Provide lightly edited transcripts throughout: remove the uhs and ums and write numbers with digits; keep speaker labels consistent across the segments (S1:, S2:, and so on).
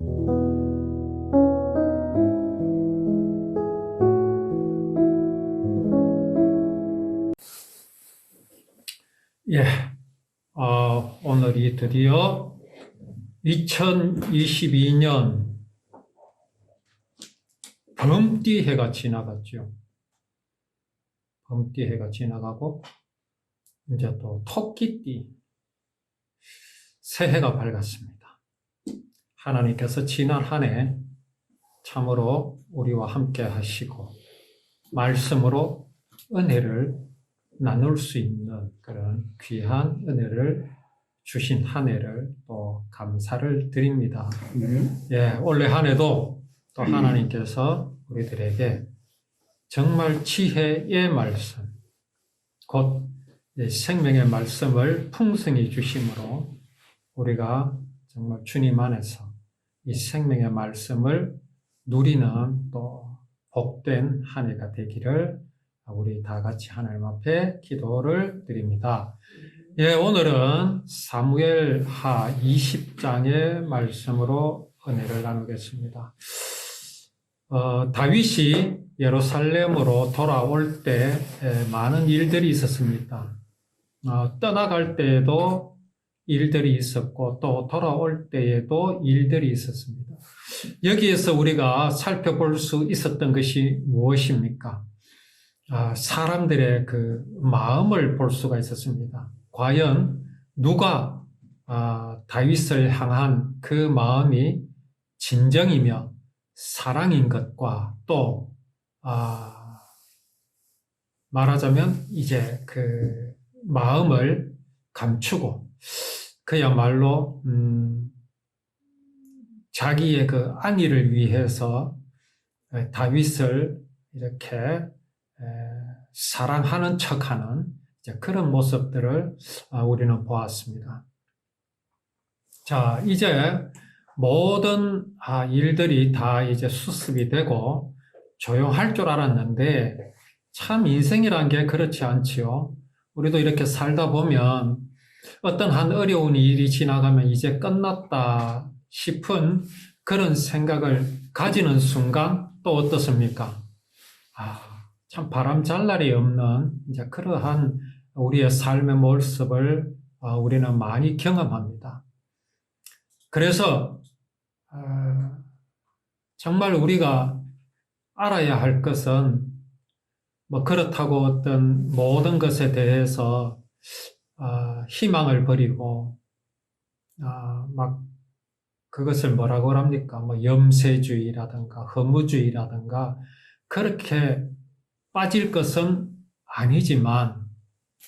S1: 예, 오늘이 드디어 2022년 범띠해가 지나갔죠. 범띠해가 지나가고 이제 또 토끼띠 새해가 밝았습니다. 하나님께서 지난 한 해 참으로 우리와 함께 하시고 말씀으로 은혜를 나눌 수 있는 그런 귀한 은혜를 주신 한 해를 또 감사를 드립니다. 예, 올해 한 해도 또 하나님께서 우리들에게 정말 지혜의 말씀, 곧 생명의 말씀을 풍성히 주심으로 우리가 정말 주님 안에서 이 생명의 말씀을 누리는 또 복된 한 해가 되기를 우리 다 같이 하나님 앞에 기도를 드립니다. 예, 오늘은 사무엘하 20장의 말씀으로 은혜를 나누겠습니다. 다윗이 예루살렘으로 돌아올 때 많은 일들이 있었습니다. 떠나갈 때에도 일들이 있었고 또 돌아올 때에도 일들이 있었습니다. 여기에서 우리가 살펴볼 수 있었던 것이 무엇입니까? 사람들의 그 마음을 볼 수가 있었습니다. 과연 누가 다윗을 향한 그 마음이 진정이며 사랑인 것과 또 말하자면 이제 그 마음을 감추고 그야말로 자기의 그 안위를 위해서 다윗을 이렇게 사랑하는 척하는 그런 모습들을 우리는 보았습니다. 자, 이제 모든 일들이 다 이제 수습이 되고 조용할 줄 알았는데 참 인생이란 게 그렇지 않지요. 우리도 이렇게 살다 보면 어떤 한 어려운 일이 지나가면 이제 끝났다 싶은 그런 생각을 가지는 순간 또 어떻습니까? 참 바람잘 날이 없는 이제 그러한 우리의 삶의 모습을 우리는 많이 경험합니다. 그래서 정말 우리가 알아야 할 것은 뭐 그렇다고 어떤 모든 것에 대해서 희망을 버리고 막 그것을 뭐라고 합니까? 뭐 염세주의라든가 허무주의라든가 그렇게 빠질 것은 아니지만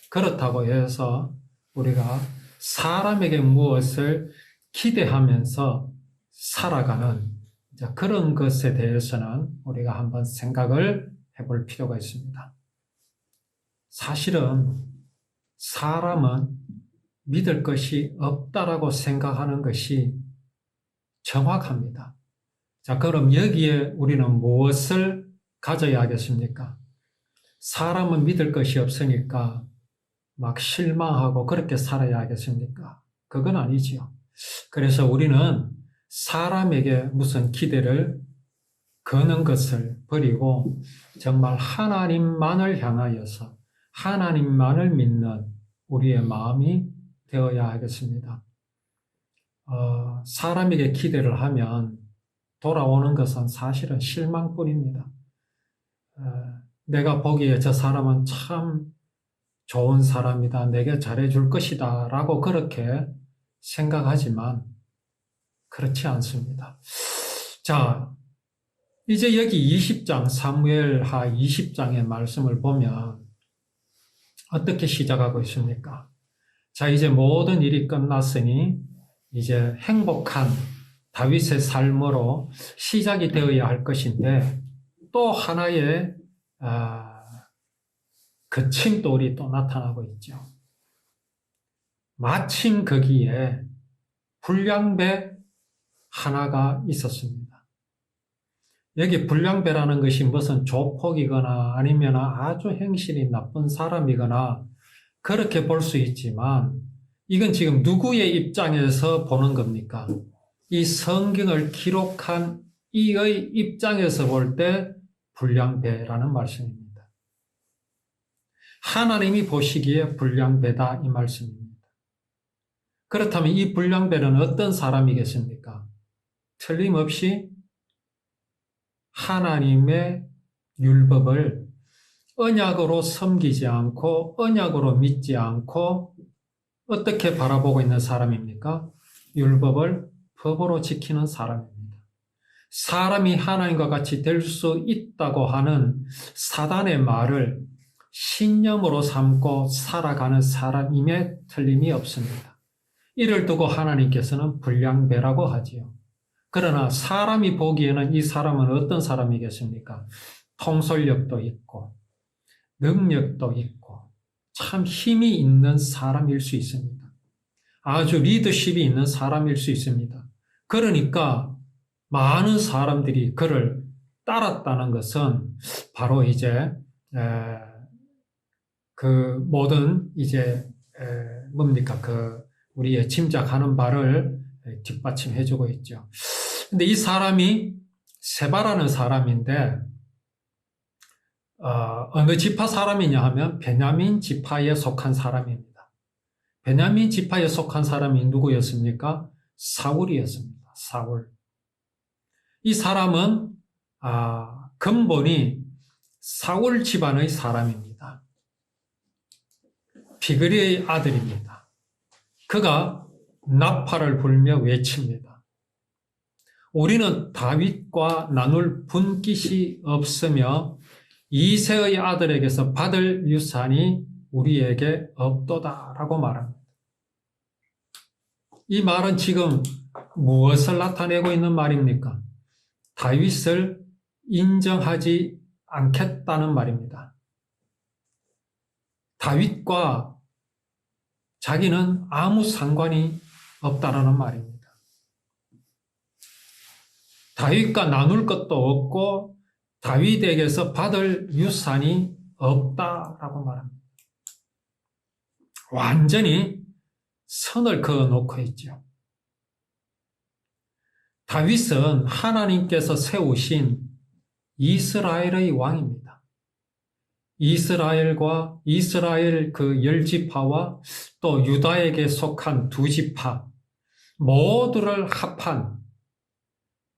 S1: 그렇다고 해서 우리가 사람에게 무엇을 기대하면서 살아가는 그런 것에 대해서는 우리가 한번 생각을 해볼 필요가 있습니다. 사실은 사람은 믿을 것이 없다라고 생각하는 것이 정확합니다. 자, 그럼 여기에 우리는 무엇을 가져야 하겠습니까? 사람은 믿을 것이 없으니까 막 실망하고 그렇게 살아야 하겠습니까? 그건 아니지요. 그래서 우리는 사람에게 무슨 기대를 거는 것을 버리고 정말 하나님만을 향하여서 하나님만을 믿는 우리의 마음이 되어야 하겠습니다. 사람에게 기대를 하면 돌아오는 것은 사실은 실망뿐입니다. 내가 보기에 저 사람은 참 좋은 사람이다, 내게 잘해줄 것이다 라고 그렇게 생각하지만 그렇지 않습니다. 자, 이제 여기 20장 사무엘하 20장의 말씀을 보면 어떻게 시작하고 있습니까? 자, 이제 모든 일이 끝났으니 이제 행복한 다윗의 삶으로 시작이 되어야 할 것인데 또 하나의 거침돌이 또 나타나고 있죠. 마침 거기에 불량배 하나가 있었습니다. 여기 불량배라는 것이 무슨 조폭이거나 아니면 아주 행실이 나쁜 사람이거나 그렇게 볼 수 있지만 이건 지금 누구의 입장에서 보는 겁니까? 이 성경을 기록한 이의 입장에서 볼 때 불량배라는 말씀입니다. 하나님이 보시기에 불량배다 이 말씀입니다. 그렇다면 이 불량배는 어떤 사람이겠습니까? 틀림없이 하나님의 율법을 언약으로 섬기지 않고 언약으로 믿지 않고 어떻게 바라보고 있는 사람입니까? 율법을 법으로 지키는 사람입니다. 사람이 하나님과 같이 될 수 있다고 하는 사단의 말을 신념으로 삼고 살아가는 사람임에 틀림이 없습니다. 이를 두고 하나님께서는 불량배라고 하지요. 그러나 사람이 보기에는 이 사람은 어떤 사람이겠습니까? 통솔력도 있고 능력도 있고 참 힘이 있는 사람일 수 있습니다. 아주 리더십이 있는 사람일 수 있습니다. 그러니까 많은 사람들이 그를 따랐다는 것은 바로 이제 그 모든 이제 뭡니까 그 우리의 짐작하는 바를 뒷받침해주고 있죠. 근데 이 사람이 세바라는 사람인데 어느 지파 사람이냐 하면 베냐민 지파에 속한 사람입니다. 베냐민 지파에 속한 사람이 누구였습니까? 사울이었습니다. 사울. 이 사람은 근본이 사울 집안의 사람입니다. 비그리의 아들입니다. 그가 나팔을 불며 외칩니다. 우리는 다윗과 나눌 분깃이 없으며 이새의 아들에게서 받을 유산이 우리에게 없도다라고 말합니다. 이 말은 지금 무엇을 나타내고 있는 말입니까? 다윗을 인정하지 않겠다는 말입니다. 다윗과 자기는 아무 상관이 없다라는 말입니다. 다윗과 나눌 것도 없고 다윗에게서 받을 유산이 없다라고 말합니다. 완전히 선을 그어놓고 있죠. 다윗은 하나님께서 세우신 이스라엘의 왕입니다. 이스라엘과 이스라엘 그 10지파와 또 유다에게 속한 2지파 모두를 합한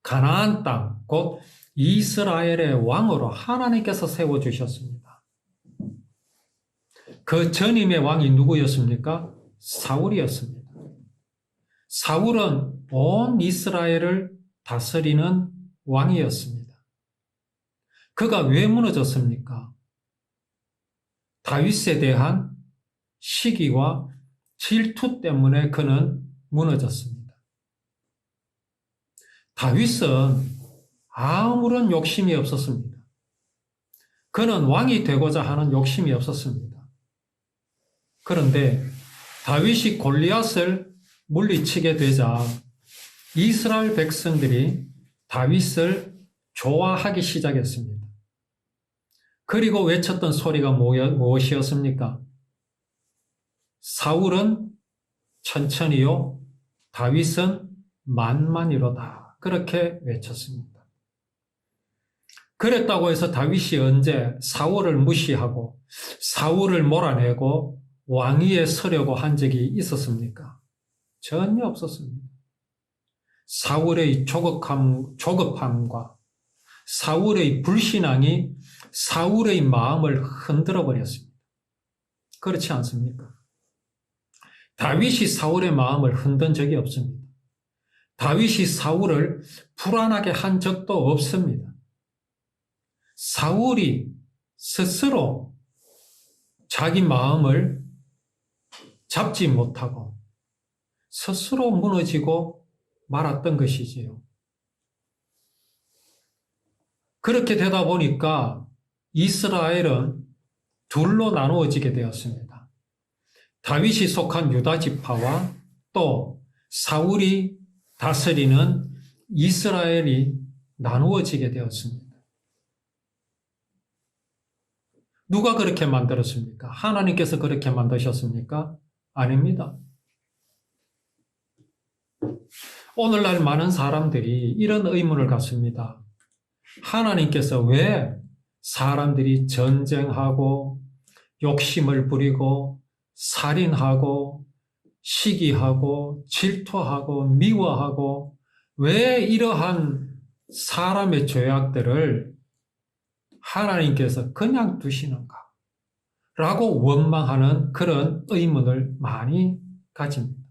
S1: 가나안 땅, 곧 이스라엘의 왕으로 하나님께서 세워주셨습니다. 그 전임의 왕이 누구였습니까? 사울이었습니다. 사울은 온 이스라엘을 다스리는 왕이었습니다. 그가 왜 무너졌습니까? 다윗에 대한 시기와 질투 때문에 그는 무너졌습니다. 다윗은 아무런 욕심이 없었습니다. 그는 왕이 되고자 하는 욕심이 없었습니다. 그런데 다윗이 골리앗을 물리치게 되자 이스라엘 백성들이 다윗을 좋아하기 시작했습니다. 그리고 외쳤던 소리가 무엇이었습니까? 사울은 천천히요, 다윗은 만만이로다. 그렇게 외쳤습니다. 그랬다고 해서 다윗이 언제 사울을 무시하고 사울을 몰아내고 왕위에 서려고 한 적이 있었습니까? 전혀 없었습니다. 사울의 조급함과 사울의 불신앙이 사울의 마음을 흔들어 버렸습니다. 그렇지 않습니까? 다윗이 사울의 마음을 흔든 적이 없습니다. 다윗이 사울을 불안하게 한 적도 없습니다. 사울이 스스로 자기 마음을 잡지 못하고 스스로 무너지고 말았던 것이지요. 그렇게 되다 보니까 이스라엘은 둘로 나누어지게 되었습니다. 다윗이 속한 유다 지파와 또 사울이 다스리는 이스라엘이 나누어지게 되었습니다. 누가 그렇게 만들었습니까? 하나님께서 그렇게 만드셨습니까? 아닙니다. 오늘날 많은 사람들이 이런 의문을 갖습니다. 하나님께서 왜 사람들이 전쟁하고 욕심을 부리고 살인하고 시기하고 질투하고 미워하고 왜 이러한 사람의 죄악들을 하나님께서 그냥 두시는가? 라고 원망하는 그런 의문을 많이 가집니다.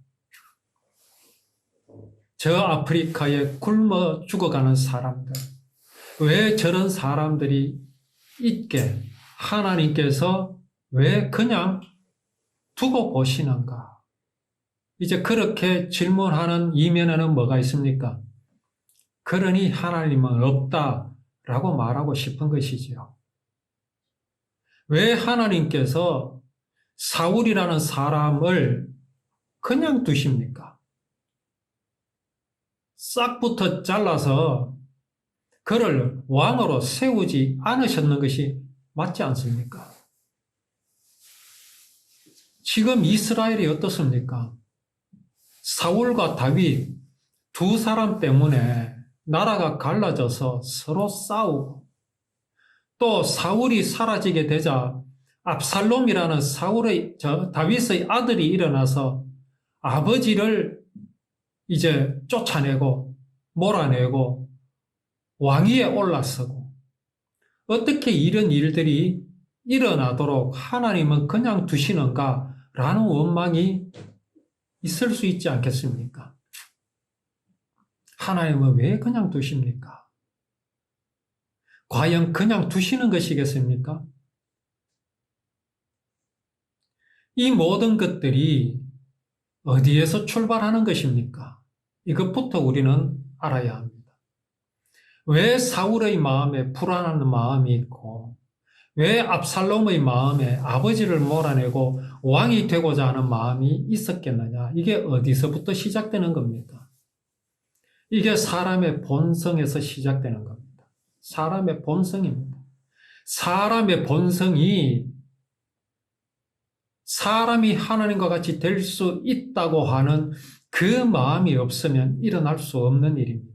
S1: 저 아프리카에 굶어 죽어가는 사람들, 왜 저런 사람들이 있게 하나님께서 왜 그냥 두고 보시는가? 이제 그렇게 질문하는 이면에는 뭐가 있습니까? 그러니 하나님은 없다라고 말하고 싶은 것이지요. 왜 하나님께서 사울이라는 사람을 그냥 두십니까? 싹부터 잘라서 그를 왕으로 세우지 않으셨는 것이 맞지 않습니까? 지금 이스라엘이 어떻습니까? 사울과 다윗 두 사람 때문에 나라가 갈라져서 서로 싸우고 또 사울이 사라지게 되자 압살롬이라는 다윗의 아들이 일어나서 아버지를 이제 쫓아내고 몰아내고 왕위에 올라서고 어떻게 이런 일들이 일어나도록 하나님은 그냥 두시는가라는 원망이 있을 수 있지 않겠습니까? 하나님은 왜 그냥 두십니까? 과연 그냥 두시는 것이겠습니까? 이 모든 것들이 어디에서 출발하는 것입니까? 이것부터 우리는 알아야 합니다. 왜 사울의 마음에 불안한 마음이 있고 왜 압살롬의 마음에 아버지를 몰아내고 왕이 되고자 하는 마음이 있었겠느냐? 이게 어디서부터 시작되는 겁니까? 이게 사람의 본성에서 시작되는 겁니다. 사람의 본성입니다. 사람의 본성이 사람이 하나님과 같이 될 수 있다고 하는 그 마음이 없으면 일어날 수 없는 일입니다.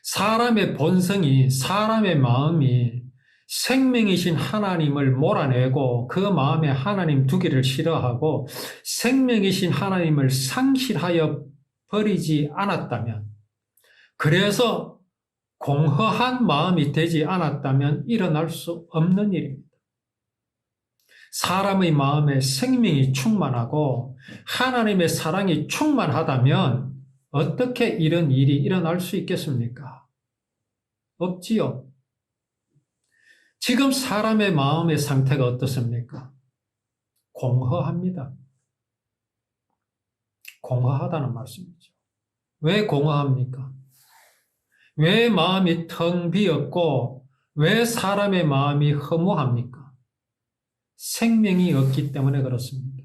S1: 사람의 본성이, 사람의 마음이 생명이신 하나님을 몰아내고 그 마음에 하나님 두기를 싫어하고 생명이신 하나님을 상실하여 버리지 않았다면, 그래서 공허한 마음이 되지 않았다면 일어날 수 없는 일입니다. 사람의 마음에 생명이 충만하고 하나님의 사랑이 충만하다면 어떻게 이런 일이 일어날 수 있겠습니까? 없지요. 지금 사람의 마음의 상태가 어떻습니까? 공허합니다. 공허하다는 말씀이죠. 왜 공허합니까? 왜 마음이 텅 비었고 왜 사람의 마음이 허무합니까? 생명이 없기 때문에 그렇습니다.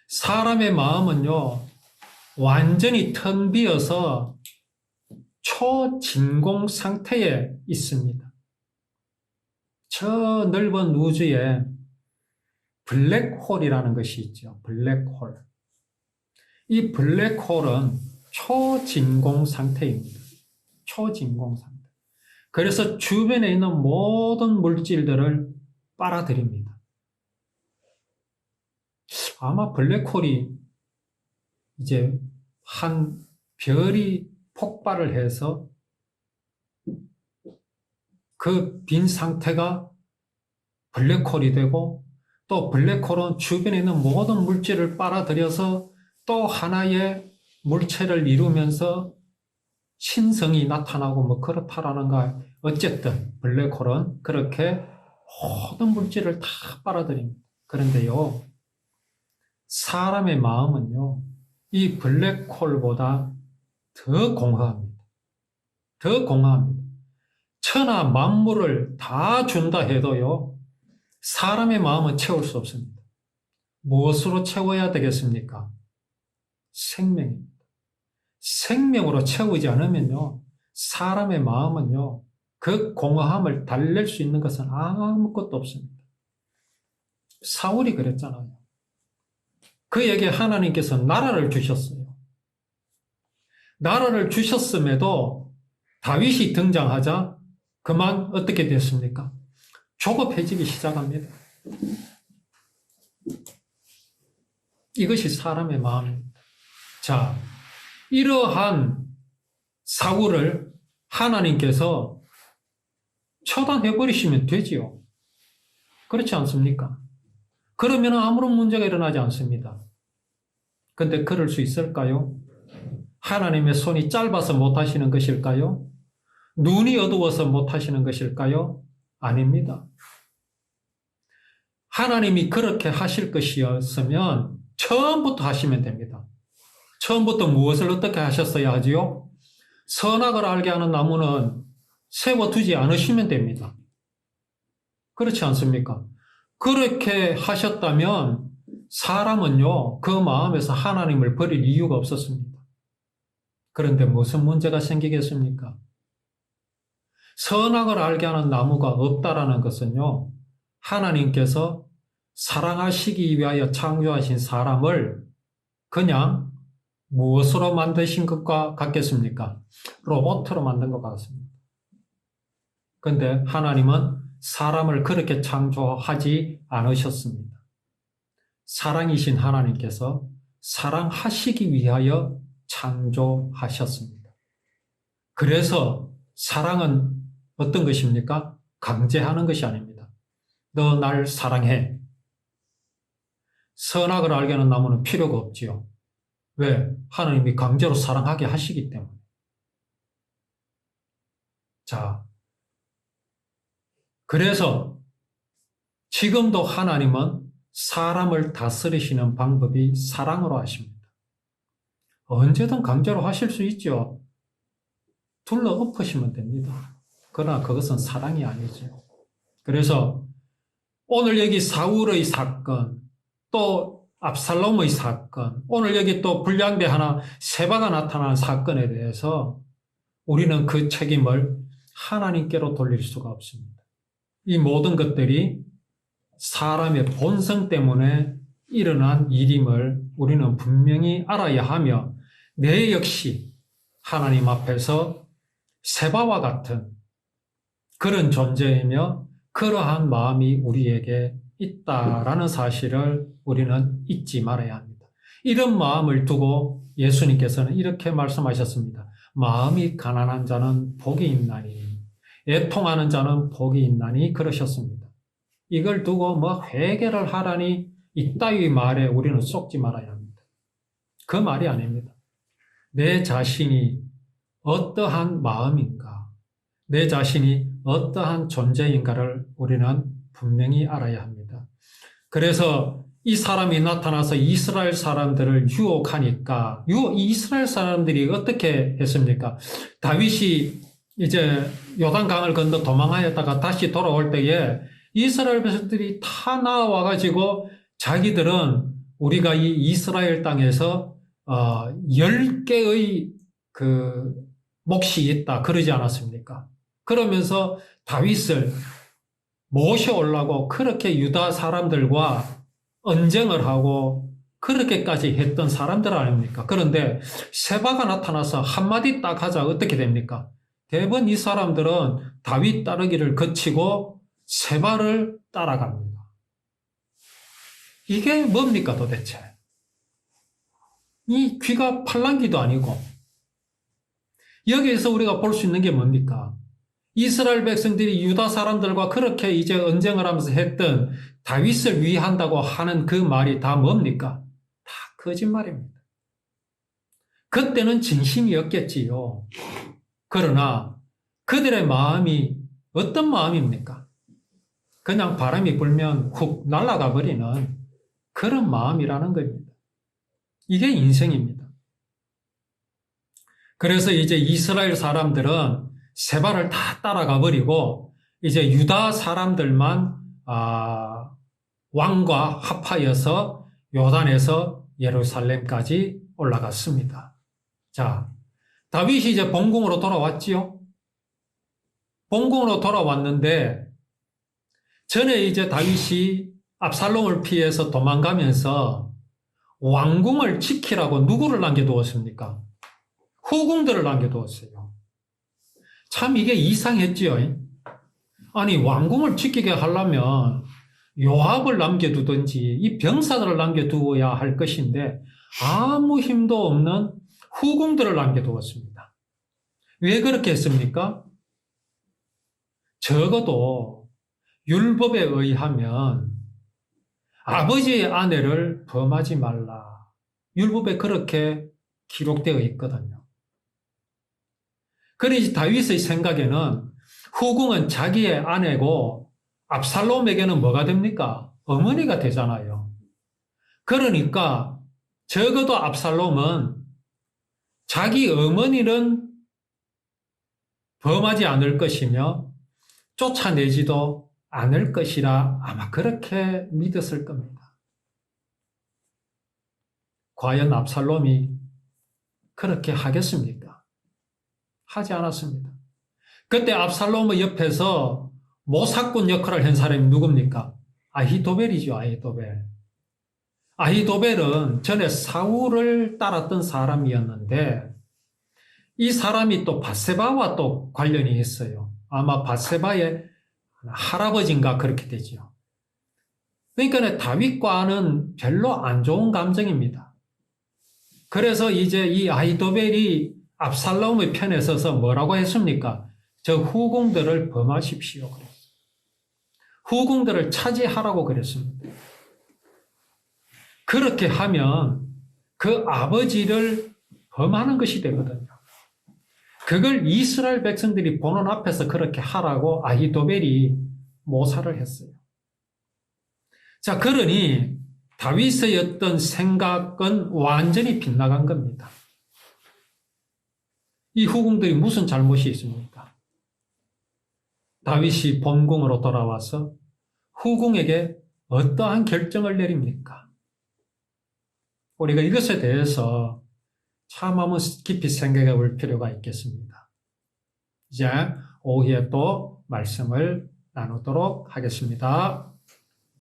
S1: 사람의 마음은요, 완전히 텅 비어서 초진공 상태에 있습니다. 저 넓은 우주에 블랙홀이라는 것이 있죠. 블랙홀. 이 블랙홀은 초진공 상태입니다. 초진공 상태. 그래서 주변에 있는 모든 물질들을 빨아들입니다. 아마 블랙홀이 이제 한 별이 폭발을 해서 그 빈 상태가 블랙홀이 되고 또 블랙홀은 주변에 있는 모든 물질을 빨아들여서 또 하나의 물체를 이루면서 신성이 나타나고 뭐 그렇다라는가. 어쨌든 블랙홀은 그렇게 모든 물질을 다 빨아들입니다. 그런데요, 사람의 마음은요, 이 블랙홀보다 더 공허합니다. 더 공허합니다. 천하 만물을 다 준다 해도요, 사람의 마음은 채울 수 없습니다. 무엇으로 채워야 되겠습니까? 생명입니다. 생명으로 채우지 않으면요, 사람의 마음은요, 그 공허함을 달랠 수 있는 것은 아무것도 없습니다. 사울이 그랬잖아요. 그에게 하나님께서 나라를 주셨어요. 나라를 주셨음에도 다윗이 등장하자 그만 어떻게 됐습니까? 조급해지기 시작합니다. 이것이 사람의 마음입니다. 자, 이러한 사울을 하나님께서 처단해버리시면 되지요. 그렇지 않습니까? 그러면 아무런 문제가 일어나지 않습니다. 근데 그럴 수 있을까요? 하나님의 손이 짧아서 못하시는 것일까요? 눈이 어두워서 못하시는 것일까요? 아닙니다. 하나님이 그렇게 하실 것이었으면 처음부터 하시면 됩니다. 처음부터 무엇을 어떻게 하셨어야 하지요? 선악을 알게 하는 나무는 세워두지 않으시면 됩니다. 그렇지 않습니까? 그렇게 하셨다면 사람은요, 그 마음에서 하나님을 버릴 이유가 없었습니다. 그런데 무슨 문제가 생기겠습니까? 선악을 알게 하는 나무가 없다라는 것은요, 하나님께서 사랑하시기 위하여 창조하신 사람을 그냥 무엇으로 만드신 것과 같겠습니까? 로봇으로 만든 것 같습니다. 그런데 하나님은 사람을 그렇게 창조하지 않으셨습니다. 사랑이신 하나님께서 사랑하시기 위하여 창조하셨습니다. 그래서 사랑은 어떤 것입니까? 강제하는 것이 아닙니다. 너 날 사랑해. 선악을 알게 하는 나무는 필요가 없지요. 왜? 하나님이 강제로 사랑하게 하시기 때문에. 자, 그래서 지금도 하나님은 사람을 다스리시는 방법이 사랑으로 하십니다. 언제든 강제로 하실 수 있죠. 둘러 엎으시면 됩니다. 그러나 그것은 사랑이 아니죠. 그래서 오늘 여기 사울의 사건, 또 압살롬의 사건, 오늘 여기 또 불량배 하나, 세바가 나타나는 사건에 대해서 우리는 그 책임을 하나님께로 돌릴 수가 없습니다. 이 모든 것들이 사람의 본성 때문에 일어난 일임을 우리는 분명히 알아야 하며, 내 역시 하나님 앞에서 세바와 같은 그런 존재이며 그러한 마음이 우리에게 있다라는 사실을 우리는 잊지 말아야 합니다. 이런 마음을 두고 예수님께서는 이렇게 말씀하셨습니다. 마음이 가난한 자는 복이 있나니, 애통하는 자는 복이 있나니 그러셨습니다. 이걸 두고 뭐 회개를 하라니 이따위 말에 우리는 속지 말아야 합니다. 그 말이 아닙니다. 내 자신이 어떠한 마음인가, 내 자신이 어떠한 존재인가를 우리는 분명히 알아야 합니다. 그래서 이 사람이 나타나서 이스라엘 사람들을 유혹하니까, 이스라엘 사람들이 어떻게 했습니까? 다윗이 이제 요단강을 건너 도망하였다가 다시 돌아올 때에 이스라엘 백성들이 다 나와가지고 자기들은 우리가 이 이스라엘 땅에서 10개의 그 몫이 있다 그러지 않았습니까? 그러면서 다윗을 모셔오려고 그렇게 유다 사람들과 언쟁을 하고 그렇게까지 했던 사람들 아닙니까? 그런데 세바가 나타나서 한마디 딱 하자 어떻게 됩니까? 대부분 이 사람들은 다윗 따르기를 거치고 세바를 따라갑니다. 이게 뭡니까 도대체? 이 귀가 팔랑귀도 아니고, 여기에서 우리가 볼 수 있는 게 뭡니까? 이스라엘 백성들이 유다 사람들과 그렇게 이제 언쟁을 하면서 했던 다윗을 위한다고 하는 그 말이 다 뭡니까? 다 거짓말입니다. 그때는 진심이었겠지요. 그러나 그들의 마음이 어떤 마음입니까? 그냥 바람이 불면 훅 날아가 버리는 그런 마음이라는 겁니다. 이게 인생입니다. 그래서 이제 이스라엘 사람들은 세바를 다 따라가 버리고 이제 유다 사람들만 왕과 합하여서 요단에서 예루살렘까지 올라갔습니다. 자, 다윗이 이제 본궁으로 돌아왔지요. 본궁으로 돌아왔는데 전에 이제 다윗이 압살롬을 피해서 도망가면서 왕궁을 지키라고 누구를 남겨두었습니까? 후궁들을 남겨두었어요. 참 이게 이상했지요. 아니 왕궁을 지키게 하려면 요압을 남겨두든지 이 병사들을 남겨두어야 할 것인데 아무 힘도 없는 후궁들을 남겨두었습니다. 왜 그렇게 했습니까? 적어도 율법에 의하면 아버지의 아내를 범하지 말라. 율법에 그렇게 기록되어 있거든요. 그러니 다윗의 생각에는 후궁은 자기의 아내고 압살롬에게는 뭐가 됩니까? 어머니가 되잖아요. 그러니까 적어도 압살롬은 자기 어머니는 범하지 않을 것이며 쫓아내지도 않을 것이라 아마 그렇게 믿었을 겁니다. 과연 압살롬이 그렇게 하겠습니까? 하지 않았습니다. 그때 압살롬의 옆에서 모사꾼 역할을 한 사람이 누굽니까? 아히도벨이죠. 아히도벨은 전에 사울을 따랐던 사람이었는데 이 사람이 또 밧세바와 또 관련이 있어요. 아마 밧세바의 할아버지인가 그렇게 되죠. 그러니까 다윗과는 별로 안 좋은 감정입니다. 그래서 이제 이 아히도벨이 압살롬의 편에 서서 뭐라고 했습니까? 저 후궁들을 범하십시오. 후궁들을 차지하라고 그랬습니다. 그렇게 하면 그 아버지를 범하는 것이 되거든요. 그걸 이스라엘 백성들이 보는 앞에서 그렇게 하라고 아히도벨이 모사를 했어요. 자, 그러니 다윗의 어떤 생각은 완전히 빗나간 겁니다. 이 후궁들이 무슨 잘못이 있습니까? 다윗이 본궁으로 돌아와서 후궁에게 어떠한 결정을 내립니까? 우리가 이것에 대해서 참 한번 깊이 생각해 볼 필요가 있겠습니다. 이제 오후에 또 말씀을 나누도록 하겠습니다.